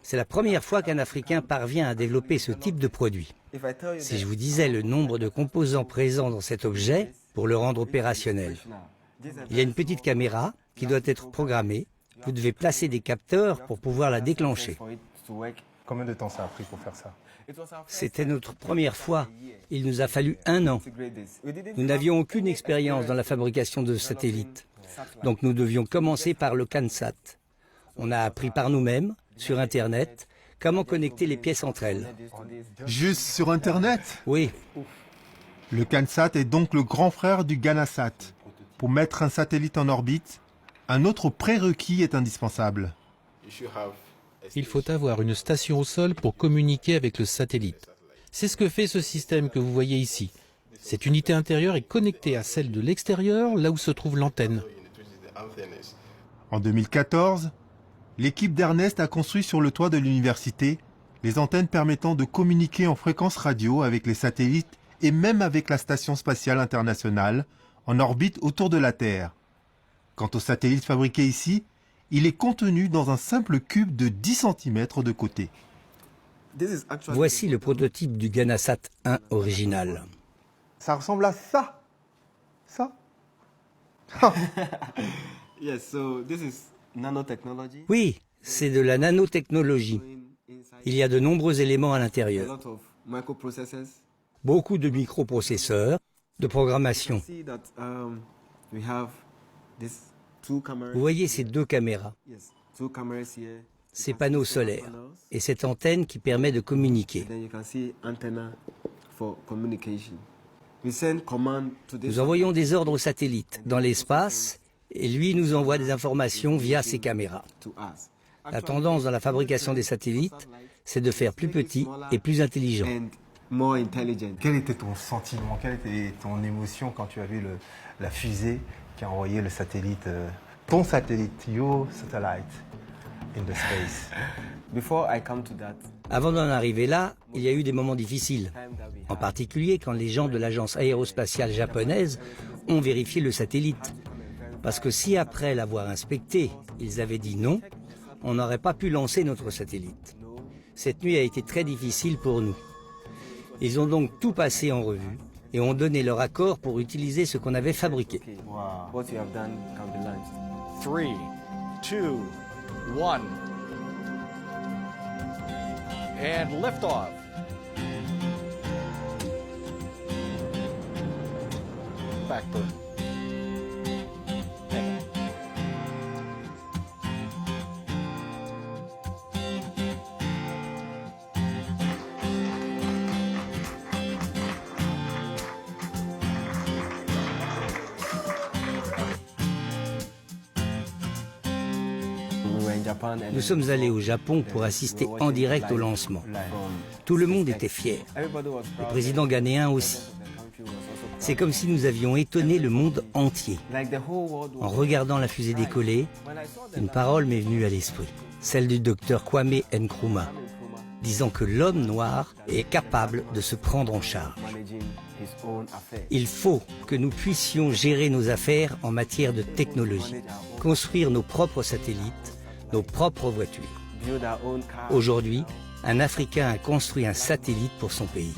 C'est la première fois qu'un Africain parvient à développer ce type de produit. Si je vous disais le nombre de composants présents dans cet objet pour le rendre opérationnel. Il y a une petite caméra qui doit être programmée. Vous devez placer des capteurs pour pouvoir la déclencher. Combien de temps ça a pris pour faire ça? C'était notre première fois. Il nous a fallu 1 an. Nous n'avions aucune expérience dans la fabrication de satellites. Donc nous devions commencer par le CANSAT. On a appris par nous-mêmes, sur Internet, comment connecter les pièces entre elles. Juste sur Internet? Oui. Le CANSAT est donc le grand frère du GANASAT. Pour mettre un satellite en orbite, un autre prérequis est indispensable. Il faut avoir une station au sol pour communiquer avec le satellite. C'est ce que fait ce système que vous voyez ici. Cette unité intérieure est connectée à celle de l'extérieur, là où se trouve l'antenne. En 2014, l'équipe d'Ernest a construit sur le toit de l'université les antennes permettant de communiquer en fréquence radio avec les satellites et même avec la Station spatiale internationale en orbite autour de la Terre. Quant au satellite fabriqué ici, il est contenu dans un simple cube de 10 cm de côté. Voici le prototype du GANASAT 1 original. Ça ressemble à ça. Ça. Oui, c'est de la nanotechnologie. Il y a de nombreux éléments à l'intérieur. Beaucoup de microprocesseurs, de programmation. Vous voyez ces 2 caméras, ces panneaux solaires et cette antenne qui permet de communiquer. Nous envoyons des ordres au satellite dans l'espace et lui nous envoie des informations via ces caméras. La tendance dans la fabrication des satellites, c'est de faire plus petit et plus intelligent. Quel était ton sentiment, quelle était ton émotion quand tu as vu la fusée qui a envoyé le satellite, ton satellite, your satellite, in the space? Avant d'en arriver là, il y a eu des moments difficiles. En particulier quand les gens de l'agence aérospatiale japonaise ont vérifié le satellite. Parce que si après l'avoir inspecté, ils avaient dit non, on n'aurait pas pu lancer notre satellite. Cette nuit a été très difficile pour nous. Ils ont donc tout passé en revue et ont donné leur accord pour utiliser ce qu'on avait fabriqué. 3, 2, 1. And lift off. Back burn. Nous sommes allés au Japon pour assister en direct au lancement. Tout le monde était fier. Le président ghanéen aussi. C'est comme si nous avions étonné le monde entier. En regardant la fusée décoller, une parole m'est venue à l'esprit, celle du docteur Kwame Nkrumah, disant que l'homme noir est capable de se prendre en charge. Il faut que nous puissions gérer nos affaires en matière de technologie, construire nos propres satellites, nos propres voitures. Aujourd'hui, un Africain a construit un satellite pour son pays.